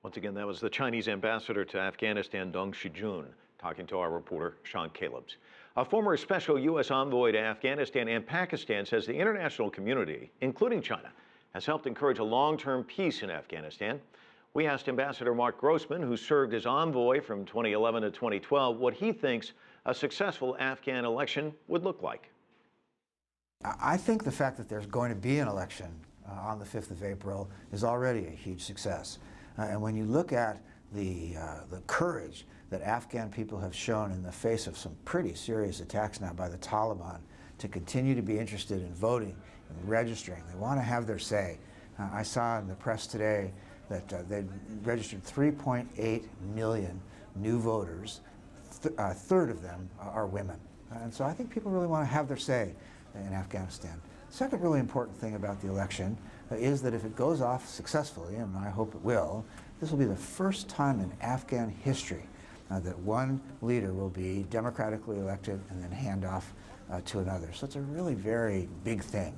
Once again, that was the Chinese ambassador to Afghanistan, Dong Shijun, talking to our reporter, Sean Calebs. A former special U.S. envoy to Afghanistan and Pakistan says the international community, including China, has helped encourage a long-term peace in Afghanistan. We asked Ambassador Mark Grossman, who served as envoy from 2011 to 2012, what he thinks a successful Afghan election would look like. I think the fact that there's going to be an election on the 5th of April is already a huge success. And when you look at the courage that Afghan people have shown in the face of some pretty serious attacks now by the Taliban to continue to be interested in voting and registering, they want to have their say. I saw in the press today that they registered 3.8 million new voters. A third of them are women. And so I think people really want to have their say in Afghanistan. Second really important thing about the election is that if it goes off successfully, and I hope it will, this will be the first time in Afghan history that one leader will be democratically elected and then hand off to another. So it's a really very big thing.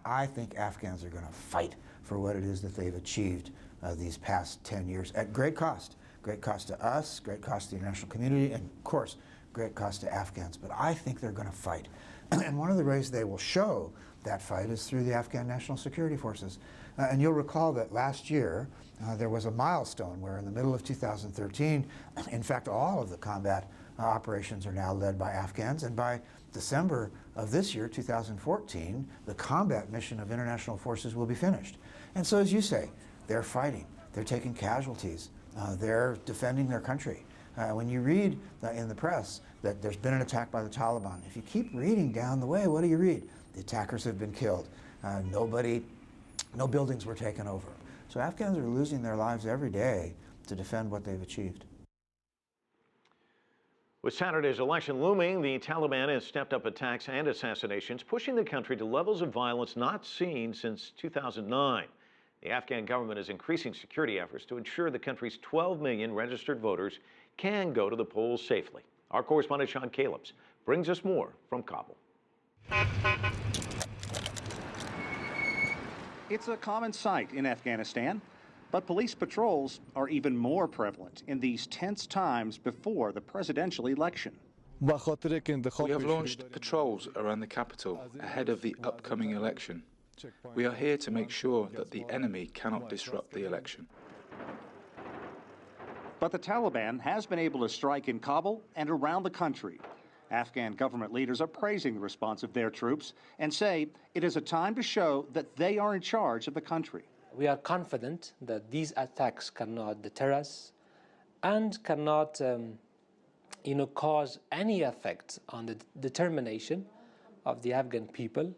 I think Afghans are going to fight for what it is that they've achieved these past 10 years at great cost. Great cost to us, great cost to the international community, and of course, great cost to Afghans. But I think they're going to fight. And one of the ways they will show that fight is through the Afghan National Security Forces. And you'll recall that last year, there was a milestone where in the middle of 2013, in fact, all of the combat operations are now led by Afghans. And by December of this year, 2014, the combat mission of international forces will be finished. And so, as you say, they're fighting. They're taking casualties. They're defending their country. When you read in the press that there's been an attack by the Taliban, if you keep reading down the way, what do you read? The attackers have been killed. No buildings were taken over. So Afghans are losing their lives every day to defend what they've achieved. With Saturday's election looming, the Taliban has stepped up attacks and assassinations, pushing the country to levels of violence not seen since 2009. The Afghan government is increasing security efforts to ensure the country's 12 million registered voters can go to the polls safely. Our correspondent Sean Calebs brings us more from Kabul. It's a common sight in Afghanistan, but police patrols are even more prevalent in these tense times before the presidential election. We have launched patrols around the capital ahead of the upcoming election. We are here to make sure that the enemy cannot disrupt the election. But the Taliban has been able to strike in Kabul and around the country. Afghan government leaders are praising the response of their troops and say it is a time to show that they are in charge of the country. We are confident that these attacks cannot deter us and cannot cause any effect on the determination of the Afghan people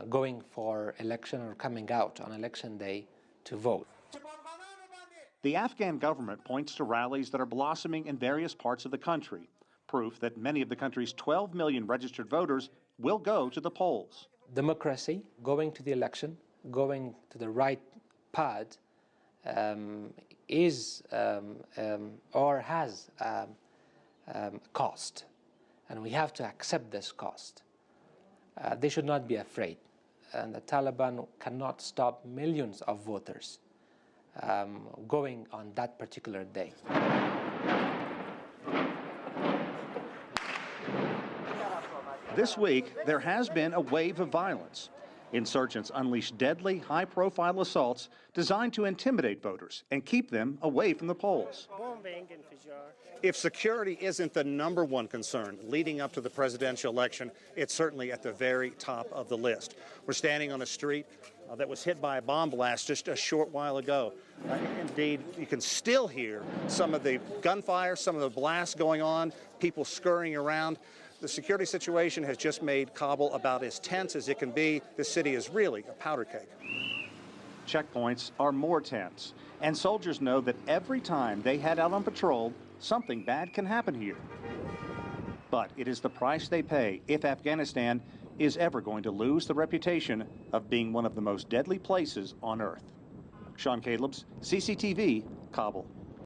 going for election or coming out on election day to vote. The Afghan government points to rallies that are blossoming in various parts of the country, proof that many of the country's 12 million registered voters will go to the polls. Democracy, going to the election, going to the right path, is or has cost, and we have to accept this cost. They should not be afraid, and the Taliban cannot stop millions of voters going on that particular day. This week, there has been a wave of violence. Insurgents unleashed deadly, high-profile assaults designed to intimidate voters and keep them away from the polls. If security isn't the #1 concern leading up to the presidential election, it's certainly at the very top of the list. We're standing on a street that was hit by a bomb blast just a short while ago. Indeed, you can still hear some of the gunfire, some of the blasts going on, people scurrying around. The security situation has just made Kabul about as tense as it can be. This city is really a powder keg. Checkpoints are more tense, and soldiers know that every time they head out on patrol, something bad can happen here. But it is the price they pay if Afghanistan is ever going to lose the reputation of being one of the most deadly places on earth. Sean Calebs, CCTV, Kabul.